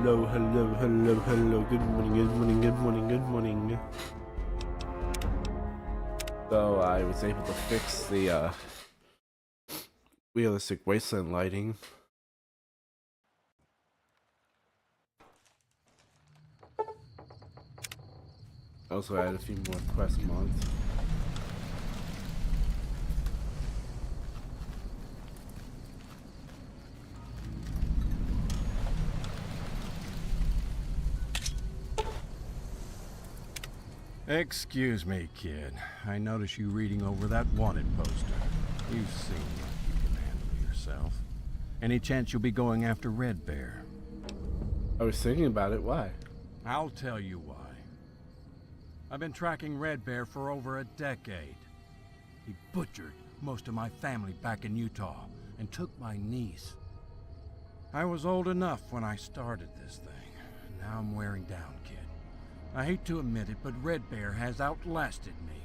hello, hello, hello, hello. Good morning, good morning, good morning, good morning. So I was able to fix the realistic wasteland lighting. Also added a few more quest mods. Excuse me, kid. I notice you reading over that wanted poster. You seem like you can handle yourself. Any chance you'll be going after Red Bear? I was thinking about it. Why? I'll tell you why. I've been tracking Red Bear for over a decade. He butchered most of my family back in Utah and took my niece. I was old enough when I started this thing. Now I'm wearing down, kid. I hate to admit it, but Red Bear has outlasted me.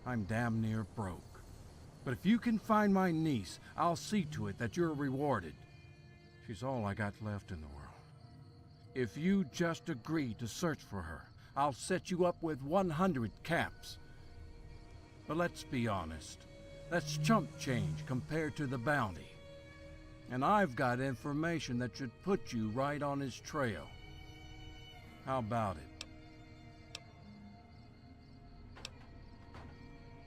I'm damn near broke. But if you can find my niece, I'll see to it that you're rewarded. She's all I got left in the world. If you just agree to search for her, I'll set you up with 100 caps. But let's be honest. That's chump change compared to the bounty. And I've got information that should put you right on his trail. How about it?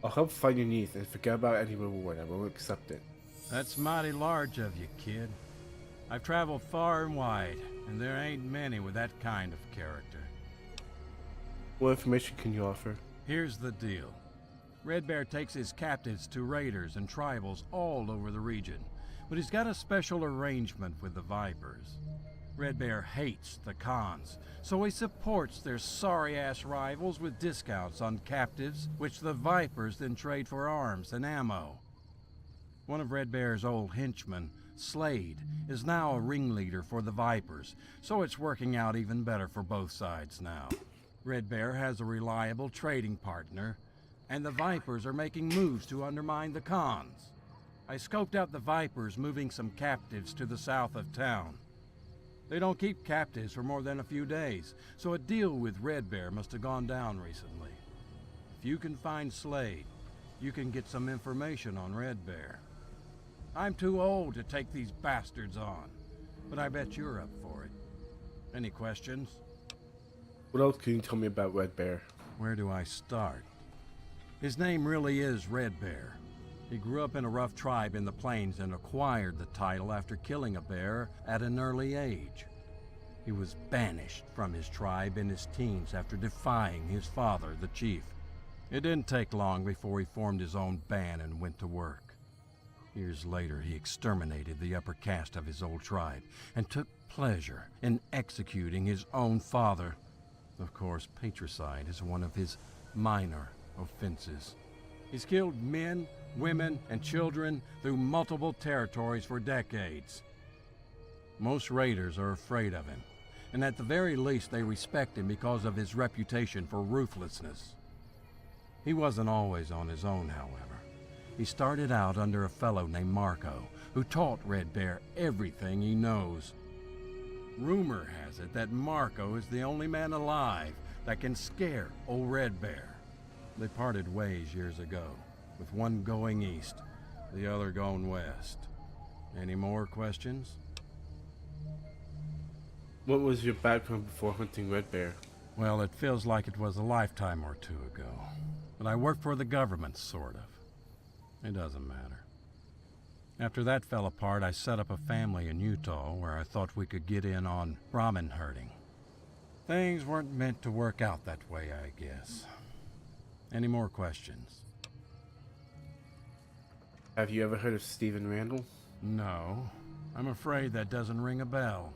I'll help find your niece and forget about any reward. I won't accept it. That's mighty large of you, kid. I've traveled far and wide, and there ain't many with that kind of character. What information can you offer? Here's the deal. Red Bear takes his captives to raiders and tribals all over the region, but he's got a special arrangement with the Vipers. Red Bear hates the Khans, so he supports their sorry-ass rivals with discounts on captives, which the Vipers then trade for arms and ammo. One of Red Bear's old henchmen, Slade, is now a ringleader for the Vipers, so it's working out even better for both sides now. Red Bear has a reliable trading partner, and the Vipers are making moves to undermine the Khans. I scoped out the Vipers moving some captives to the south of town. They don't keep captives for more than a few days, so a deal with Red Bear must have gone down recently. If you can find Slade, you can get some information on Red Bear. I'm too old to take these bastards on, but I bet you're up for it. Any questions? What else can you tell me about Red Bear? Where do I start? His name really is Red Bear. He grew up in a rough tribe in the plains and acquired the title after killing a bear at an early age. He was banished from his tribe in his teens after defying his father, the chief. It didn't take long before he formed his own band and went to work. Years later, he exterminated the upper caste of his old tribe and took pleasure in executing his own father. Of course, patricide is one of his minor offenses. He's killed men, women, and children through multiple territories for decades. Most raiders are afraid of him, and at the very least they respect him because of his reputation for ruthlessness. He wasn't always on his own, however. He started out under a fellow named Marco, who taught Red Bear everything he knows. Rumor has it that Marco is the only man alive that can scare old Red Bear. They parted ways years ago, with one going east, the other going west. Any more questions? What was your background before hunting Red Bear? Well, it feels like it was a lifetime or two ago. But I worked for the government, sort of. It doesn't matter. After that fell apart, I set up a family in Utah where I thought we could get in on Brahmin herding. Things weren't meant to work out that way, I guess. Any more questions? Have you ever heard of Stephen Randall? No. I'm afraid that doesn't ring a bell.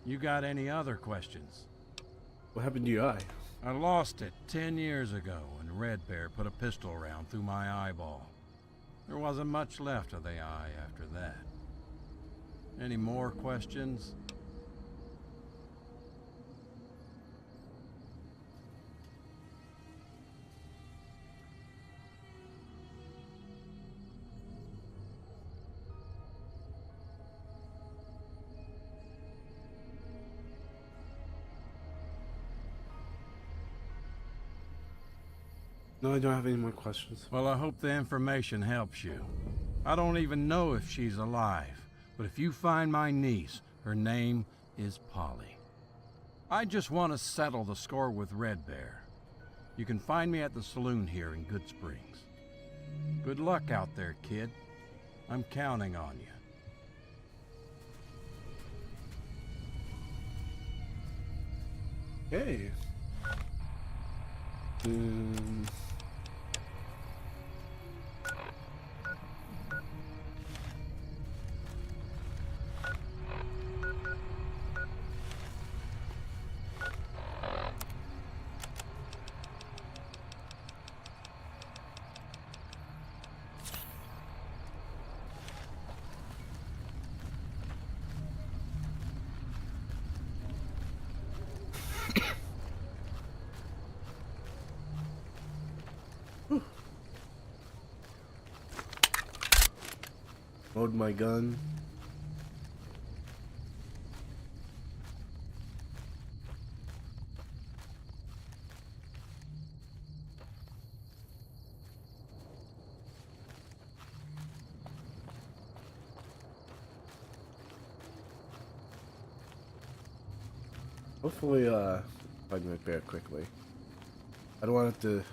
You got any other questions? What happened to your eye? I lost it 10 years ago when Red Bear put a pistol round through my eyeball. There wasn't much left of the eye after that. Any more questions? No, I don't have any more questions. Well, I hope the information helps you. I don't even know if she's alive, but if you find my niece, her name is Polly. I just want to settle the score with Red Bear. You can find me at the saloon here in Good Springs. Good luck out there, kid. I'm counting on you. Hey. Load my gun. Hopefully, find my bear quickly. I don't want it to.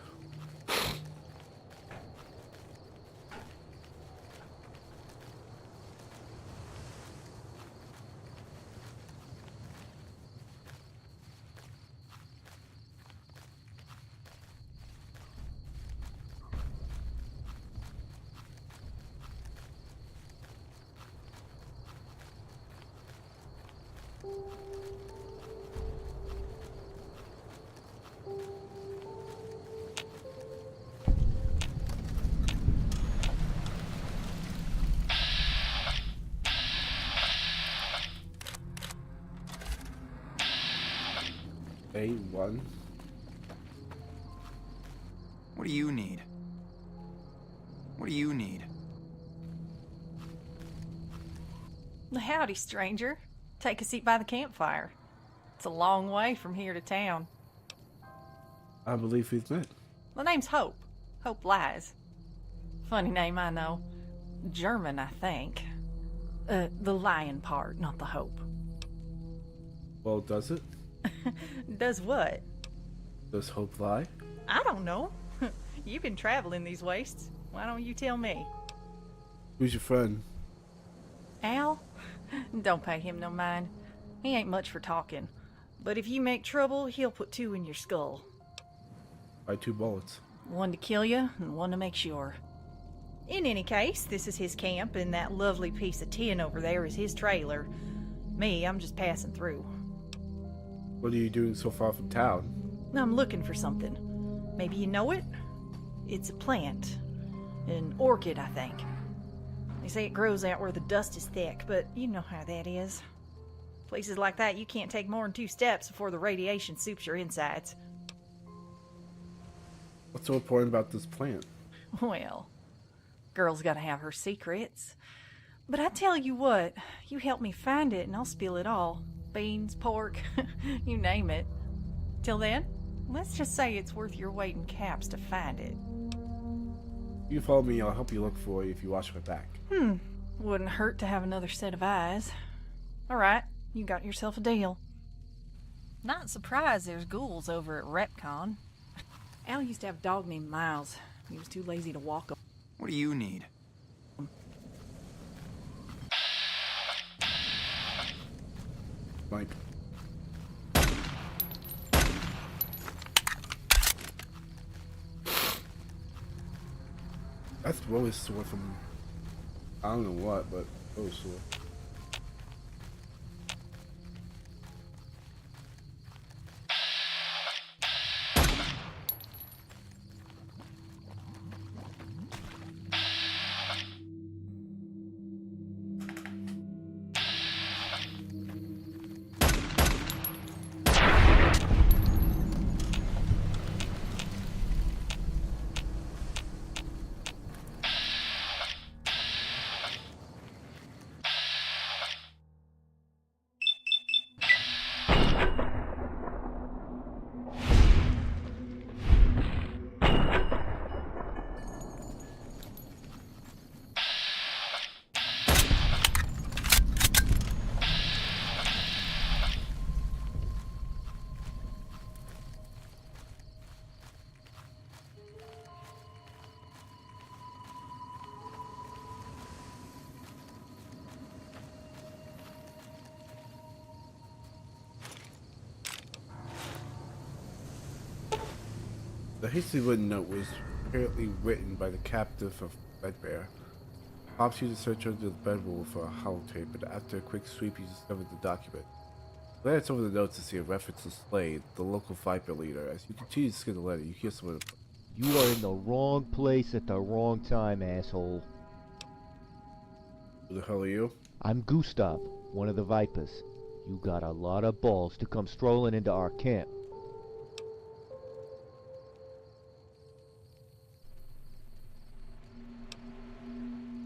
A1. What do you need? What do you need? Howdy, stranger. Take a seat by the campfire. It's a long way from here to town. I believe we've met. My name's Hope. Hope Lies. Funny name, I know. German, I think. The lion part, not the hope. Well, does it? Does what? Does hope lie? I don't know. You've been traveling these wastes. Why don't you tell me? Who's your friend? Al? Don't pay him no mind. He ain't much for talking. But if you make trouble, he'll put two in your skull. By 2 bullets. One to kill you, and one to make sure. In any case, this is his camp, and that lovely piece of tin over there is his trailer. Me, I'm just passing through. What are you doing so far from town? I'm looking for something. Maybe you know it? It's a plant. An orchid, I think. They say it grows out where the dust is thick, but you know how that is. Places like that, you can't take more than 2 steps before the radiation soups your insides. What's so important about this plant? Well, girl's gotta have her secrets. But I tell you what, you help me find it and I'll spill it all. Beans, pork, you name it. Till then, let's just say it's worth your weight in caps to find it. You follow me, I'll help you look for it if you watch my back. Wouldn't hurt to have another set of eyes. Alright, you got yourself a deal. Not surprised there's ghouls over at Repcon. Al used to have a dog named Miles. He was too lazy to walk him. What do you need? Mike. That's really sore from I don't know what, but really sore. The hasty written note was apparently written by the captive of Red Bear. Pops used to search under the bedroll for a holotape, but after a quick sweep, he discovered the document. Glance over the notes to see a reference to Slade, the local Viper leader. As you continue to skim the letter, you hear someone. You are in the wrong place at the wrong time, asshole. Who the hell are you? I'm Gustav, one of the Vipers. You got a lot of balls to come strolling into our camp.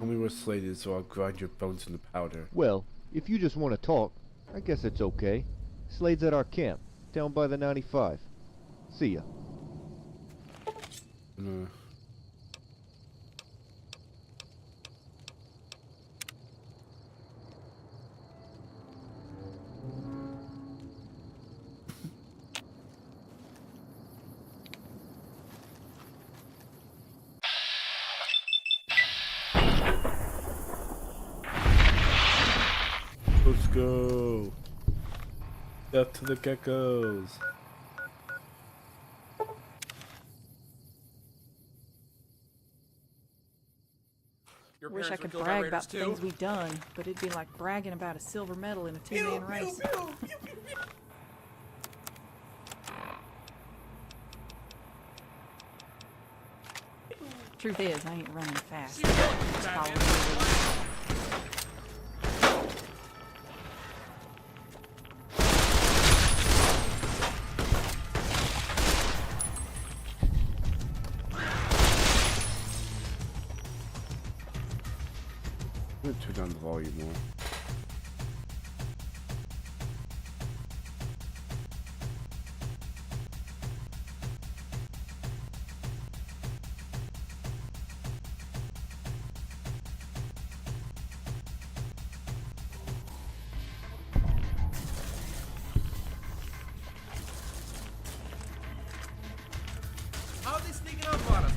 Tell me where Slade is, so I'll grind your bones into powder. Well, if you just want to talk, I guess it's okay. Slade's at our camp, down by the 95. See ya. Let's go. Death to the geckos. Wish I could brag about the things we've done, but it'd be like bragging about a silver medal in a two-man race. Truth is, I ain't running fast. Just following the rules. I'm gonna turn down the volume more. How are they sneaking up on us?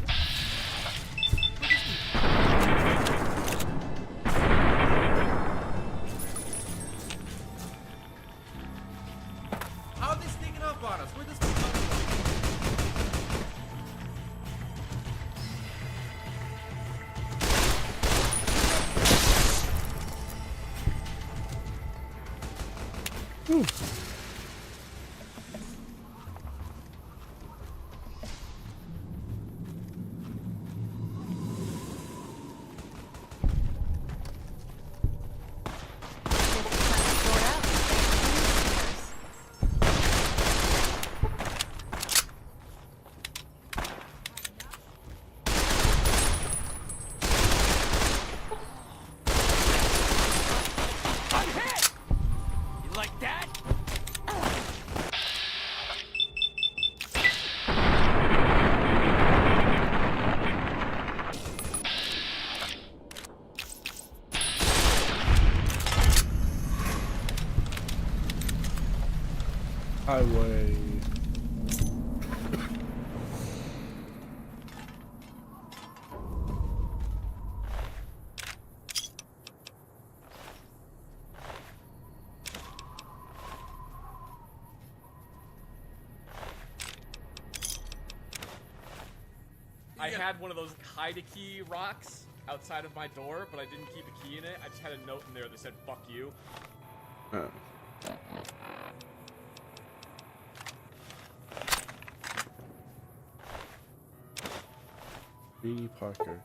How are they sneaking up on us? Where'd this come from? Highway. I had one of those hide-a-key rocks outside of my door, but I didn't keep a key in it. I just had a note in there that said, fuck you. Jeannie Parker.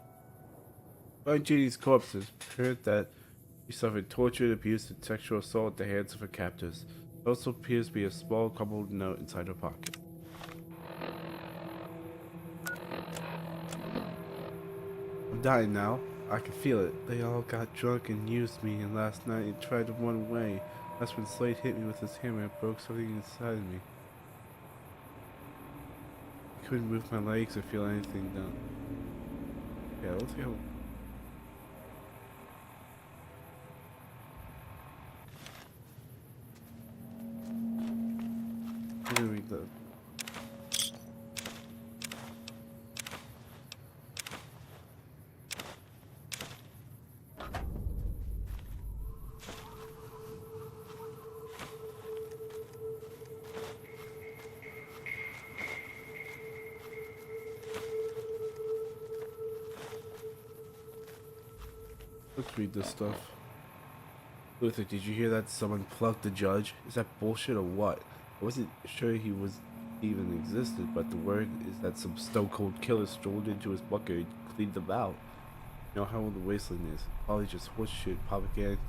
Find Jeannie's corpses. Heard that she suffered torture, abuse, and sexual assault at the hands of her captors. There also appears to be a small crumpled note inside her pocket. I'm dying now. I can feel it. They all got drunk and used me, and last night and tried to run away. That's when Slade hit me with his hammer and broke something inside of me. I couldn't move my legs or feel anything done. Yeah, let's go. I'm gonna read the. Let's read this stuff. Luther, did you hear that someone plugged the judge? Is that bullshit or what? I wasn't sure he was even existed, but the word is that some stone-cold killer strolled into his bunker and cleaned them out. You know how the wasteland is. Probably just horseshit propagated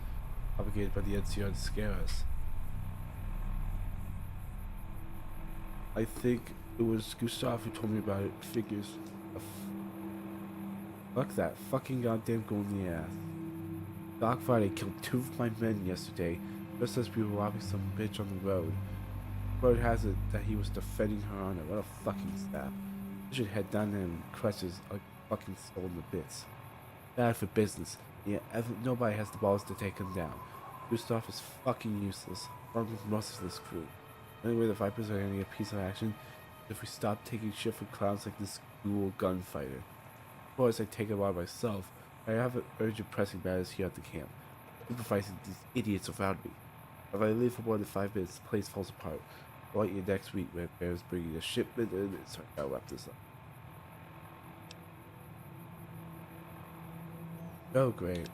by the NCR to scare us. I think it was Gustav who told me about it. Figures. Fuck that fucking goddamn gold in the ass. Doc Friday killed 2 of my men yesterday, just as we were robbing some bitch on the road. Word has it that he was defending her honor. What a fucking stab. I should head down there and crush his fucking soul into bits. Bad for business. Yeah, nobody has the balls to take him down. Gustav is fucking useless, along with most of this crew. The only way the Vipers are gonna get a piece of action is if we stop taking shit from clowns like this ghoul gunfighter. Of course, I take it on myself. I have an urgent pressing matters here at the camp, supervising these idiots around me. If I leave for more than 5 minutes, the place falls apart. I'll let you next week when Bear's bringing a shipment in, so I gotta wrap this up. Oh, great.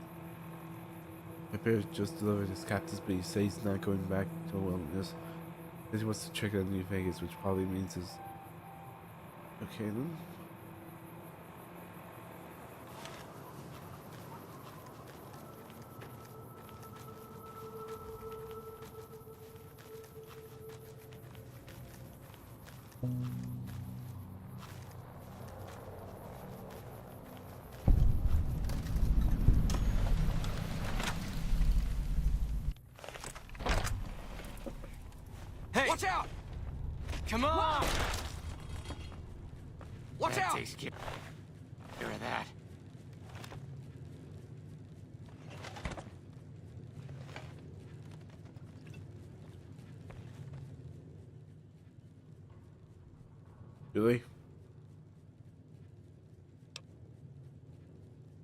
My Bear just delivered his cactus, but he says he's not going back to the wilderness. Because he wants to check out New Vegas, which probably means his... Okay, then. Hey! Watch out! Come on! Watch out! Takes care of that. Really?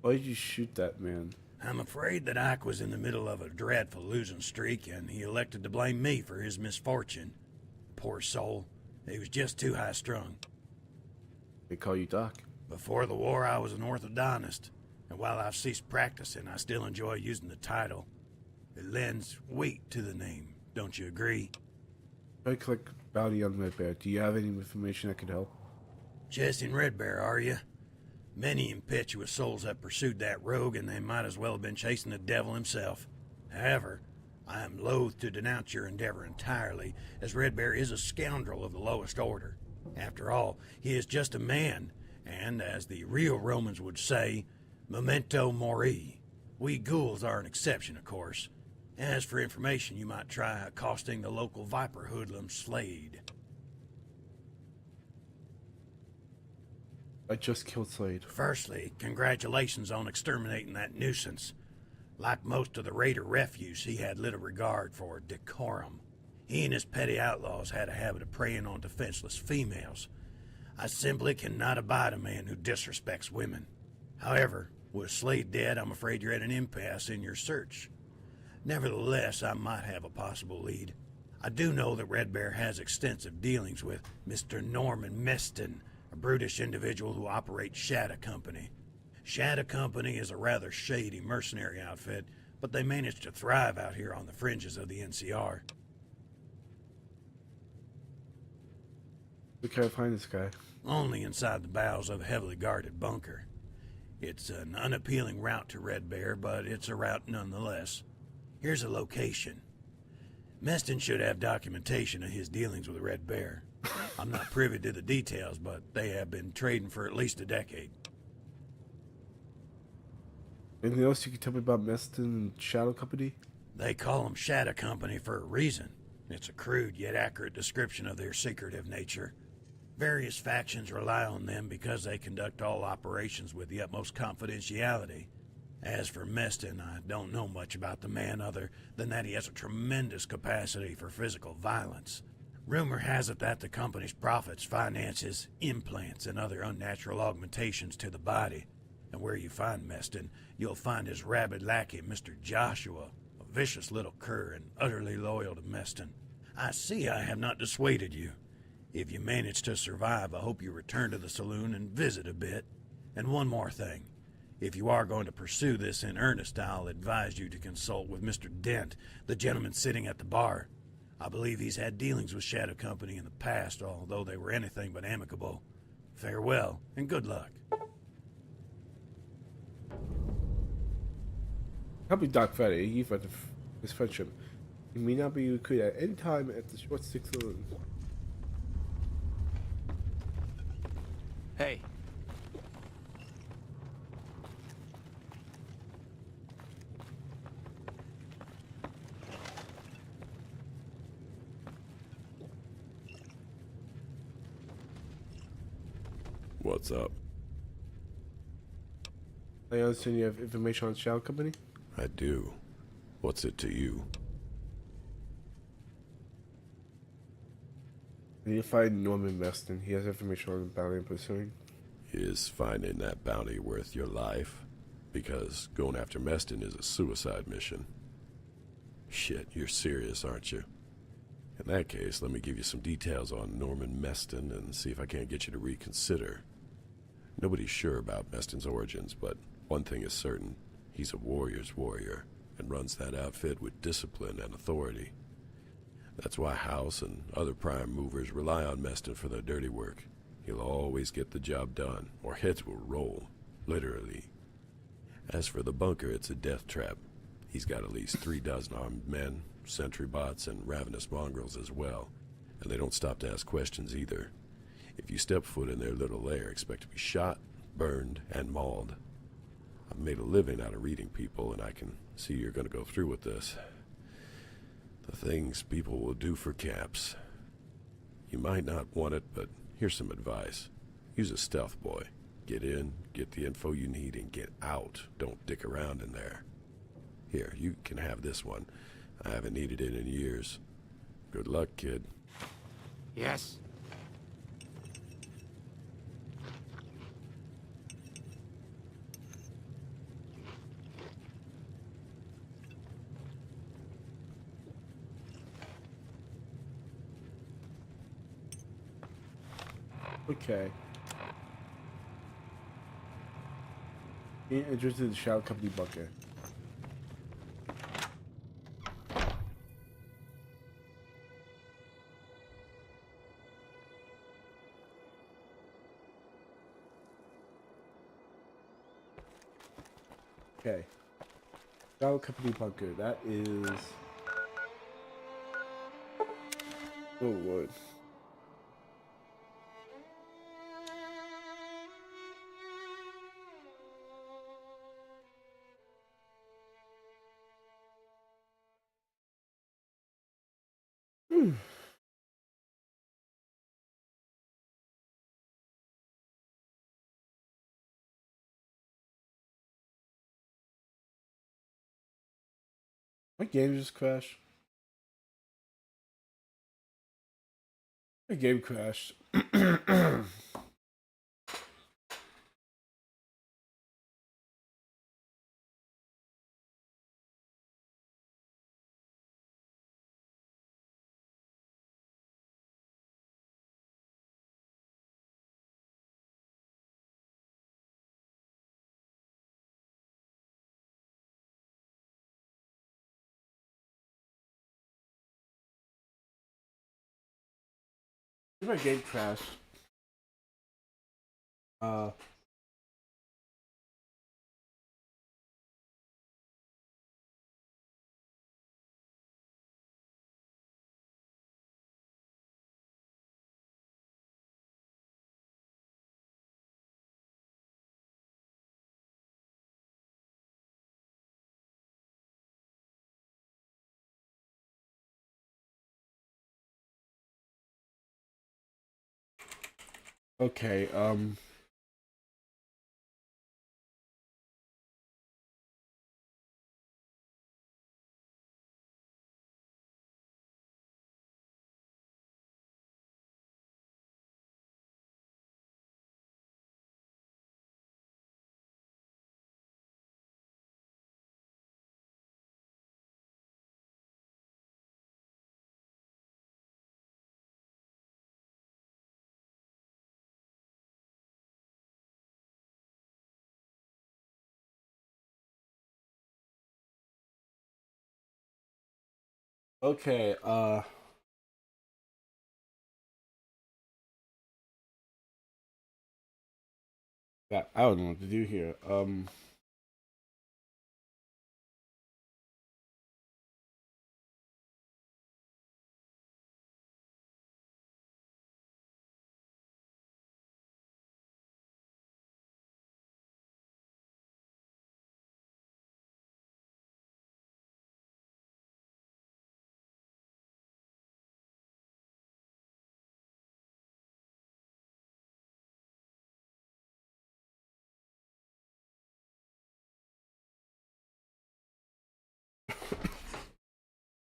Why did you shoot that man? I'm afraid that Ike was in the middle of a dreadful losing streak, and he elected to blame me for his misfortune. Poor soul. He was just too high-strung. They call you Doc. Before the war, I was an orthodontist, and while I've ceased practicing, I still enjoy using the title. It lends weight to the name, don't you agree? I click bounty on Red Bear. Do you have any information that could help? Chasing Red Bear, are you? Many impetuous souls have pursued that rogue, and they might as well have been chasing the devil himself. However, I am loath to denounce your endeavor entirely, as Red Bear is a scoundrel of the lowest order. After all, he is just a man, and, as the real Romans would say, memento mori. We ghouls are an exception, of course. As for information, you might try accosting the local Viper hoodlum Slade. I just killed Slade. Firstly, congratulations on exterminating that nuisance. Like most of the raider refuse, he had little regard for decorum. He and his petty outlaws had a habit of preying on defenseless females. I simply cannot abide a man who disrespects women. However, with Slade dead, I'm afraid you're at an impasse in your search. Nevertheless, I might have a possible lead. I do know that Red Bear has extensive dealings with Mr. Norman Meston, a brutish individual who operates Shadow Company. Shadow Company is a rather shady mercenary outfit, but they manage to thrive out here on the fringes of the NCR. We can't find this guy. Only inside the bowels of a heavily guarded bunker. It's an unappealing route to Red Bear, but it's a route nonetheless. Here's a location. Meston should have documentation of his dealings with Red Bear. I'm not privy to the details, but they have been trading for at least a decade. Anything else you can tell me about Meston and Shadow Company? They call them Shadow Company for a reason. It's a crude yet accurate description of their secretive nature. Various factions rely on them because they conduct all operations with the utmost confidentiality. As for Meston, I don't know much about the man other than that he has a tremendous capacity for physical violence. Rumor has it that the company's profits finances implants and other unnatural augmentations to the body. And where you find Meston, you'll find his rabid lackey, Mr. Joshua, a vicious little cur and utterly loyal to Meston. I see I have not dissuaded you. If you manage to survive, I hope you return to the saloon and visit a bit. And one more thing. If you are going to pursue this in earnest, I'll advise you to consult with Mr. Dent, the gentleman sitting at the bar. I believe he's had dealings with Shadow Company in the past, although they were anything but amicable. Farewell, and good luck. Helping Doc Freddy, he for his friendship. He may not be recruited at any time at the short stick saloon. Hey. What's up? I understand you have information on Shadow Company? I do. What's it to you? I need to find Norman Meston. He has information on the bounty I'm pursuing. Is finding that bounty worth your life? Because going after Meston is a suicide mission. Shit, you're serious, aren't you? In that case, let me give you some details on Norman Meston and see if I can't get you to reconsider. Nobody's sure about Meston's origins, but one thing is certain. He's a warrior's warrior, and runs that outfit with discipline and authority. That's why House and other prime movers rely on Meston for their dirty work. He'll always get the job done, or heads will roll, literally. As for the bunker, it's a death trap. He's got at least 36 armed men, sentry bots, and ravenous mongrels as well, and they don't stop to ask questions either. If you step foot in their little lair, expect to be shot, burned, and mauled. I've made a living out of reading people, and I can see you're going to go through with this. The things people will do for caps. You might not want it, but here's some advice. Use a stealth boy. Get in, get the info you need, and get out. Don't dick around in there. Here, you can have this one. I haven't needed it in years. Good luck, kid. Yes. Okay. Interested in the Shadow Company bunker. Okay. Shadow Company bunker. That is. Oh Lord. My game just crashed. My game crashed. My game crashed. Uh. Okay. Okay, yeah, I don't know what to do here.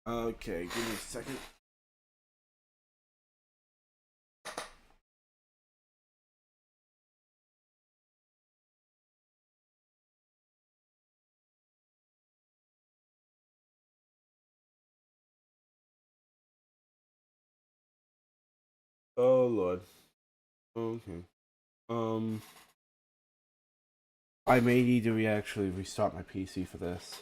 Okay, give me a second. Oh Lord. Okay. Um, I may need to actually restart my PC for this.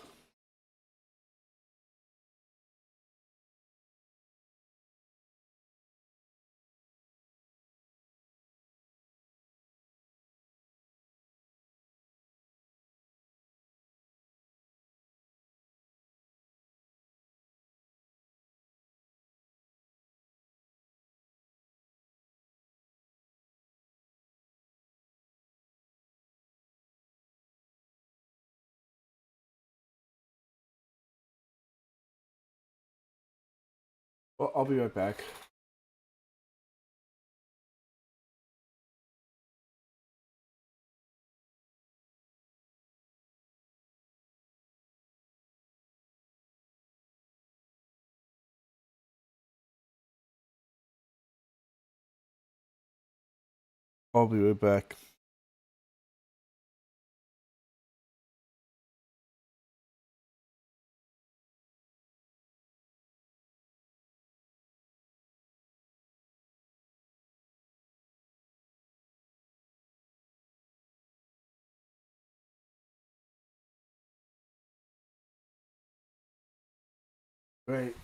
Well, I'll be right back. I'll be right back. Right.